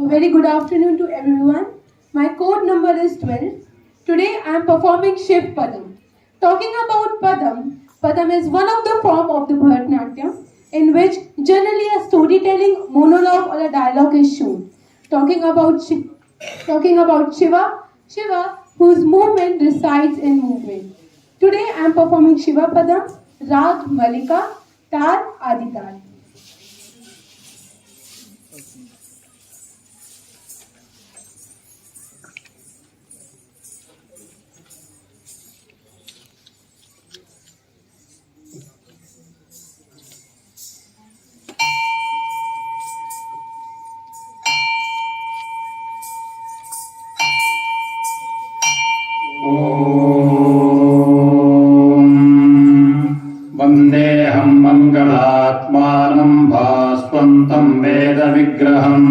very good afternoon to everyone. My code number is 12. Today I am performing Shiv Padam. Talking about Padam, Padam is one of the form of the Bharatanatyam in which generally a storytelling monologue or a dialogue is shown. Talking about Shiva, Shiva whose movement resides in movement. Today I am performing Shiva Padam, Rag Malika, Tar Aditar. वन्देऽहं मङ्गलात्मानं भास्वन्तं वेदविग्रहम्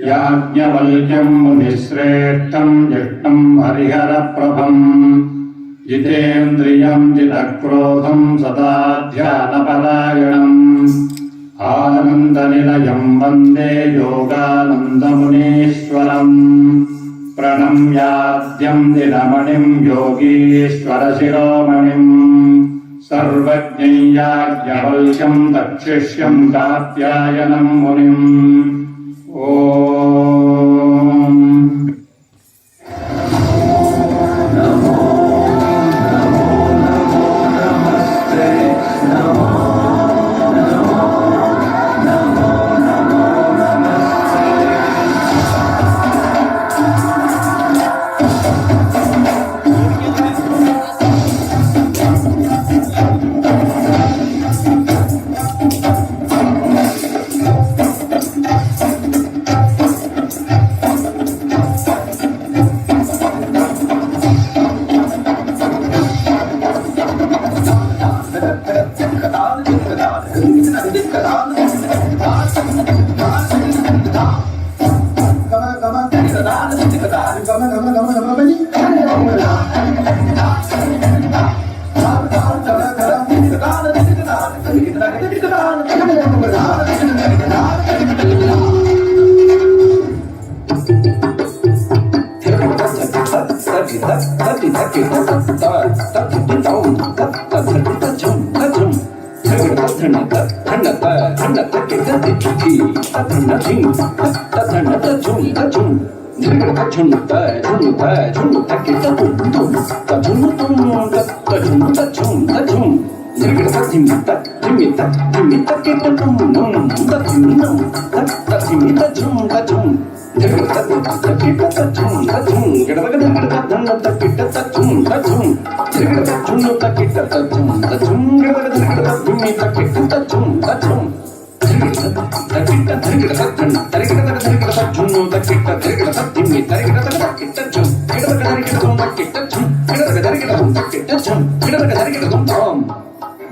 याज्ञवल्क्यं मुनिश्रेष्ठं जिष्णं हरिहरप्रभं जितेन्द्रियं जितक्रोधं सदा ध्यानपरायणम् आनन्दनिलयं वन्दे योगानन्दमुनीश्वरम् प्रणम्याद्यं दिनमणिं योगीश्वरशिरोमणिम् सर्वज्ञैयाज्ञवल्क्यं तच्छिष्यं कात्यायनं मुनिम् ॐ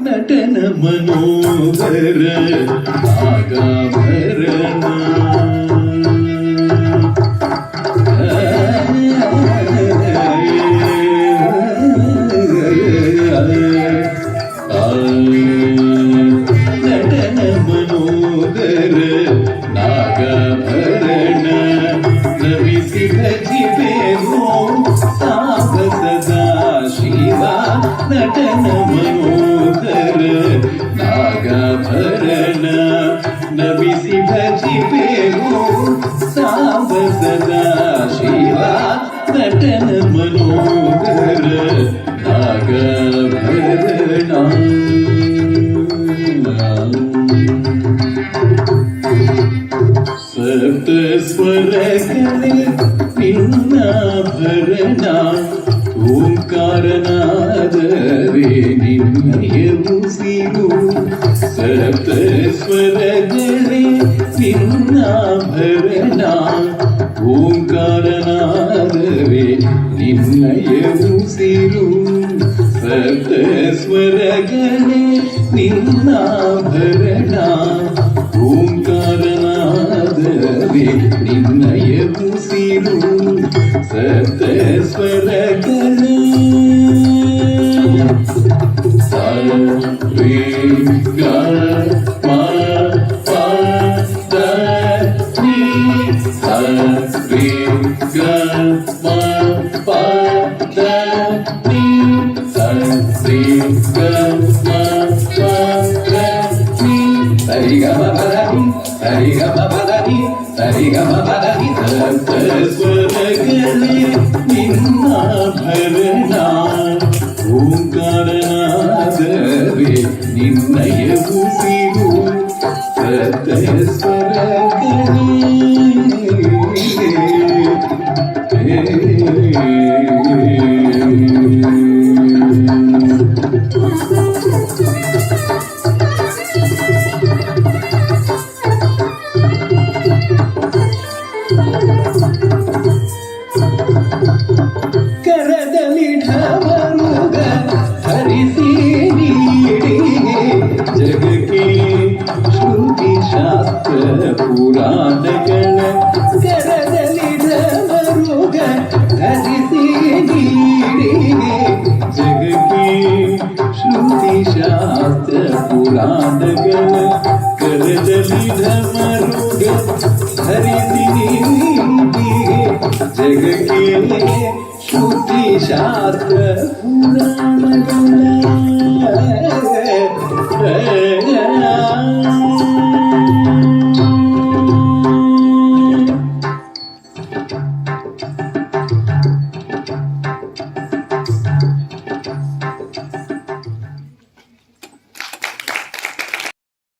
ನಟನ ಮನೋಹರ ನಾಗಾಭರಣ ನಟನ ಮನೋಹರ ನಾಗಾಭರಣ ನಮಿಸಿ ಭಜಿಬೇನು ಸಾಂಬ ಸದಾ ಶಿವ ನಟನ ಮನೋಹರ ನಾಗಾಭರಣ ನಮಿಸಿ ಭಜಿಬೇನು ಸಾಂಬ ಸದಾ ಶಿವ ನಟನ ಮನೋಹರ ನಾಗಾಭರಣ ಸಪ್ತ ಸ್ವರಗಳೇ ನಿನ್ನಾಭರಣ ಓಂಕಾರನಾದವೇ ನಿನ್ನಯ ಉಸಿರು ಸಪ್ತ ಸ್ವರಗಳೇ ನಿನ್ನಾಭರಣ ಓಂಕಾರನಾದವೇ ನಿನ್ನಯ ಉಸಿರು ಸಪ್ತ ಸ್ವರಗಳೇ ನಿನ್ನಾಭರಣ ಓಂಕಾರನಾದವೇ ನಿನ್ನಯ ಉಸಿರು ಸಪ್ತ ಸ್ವರಗಳೇ ಸ ರೇ ಗ ಮ ಪ ದ ನೀ ಸ ರಿ ಗ ಮ ಪ ದ ನಿ ಸ ರಿ ಗ ಮ ಪ ದ ನಿ ಸರಿ ಗ ಮ ಪ ದ ನಿ ಸರಿ ಗ ಮ ಪ ದ ನಿ ಸರಿ ಗ ಮ ಪ ದ ನಿ ಸಪ್ತ ಸ್ವರಗಳೇ ನಿನ್ನಾಭರಣ ಓಂಕಾರನಾದವೇ ನಿನ್ನಯ ಉಸಿರು ಸಪ್ತ ಸ್ವರಗಳೇ ಕರದಲ್ಲಿ ಢಮರುಗ ಹರಿಸಿ ನೀಡಿ ಜಗಕ್ಕೆ ಶ್ರುತಿ ಶಾಸ್ತ್ರ ಪುರಾಣಗಳ ಕರದಲ್ಲಿ ಢಮರುಗ ಹರಿಸಿ ನೀಡಿ ಜಗಕ್ಕೆ ಶ್ರುತಿ ಶಾಸ್ತ್ರ ಪುರಾಣಗಳ ಕರದಲ್ಲಿ ಢಮರುಗ ಹರಿಸಿ ನೀಡಿ ಜಗಕ್ಕೆ ಶ್ರುತಿ ಶಾಸ್ತ್ರ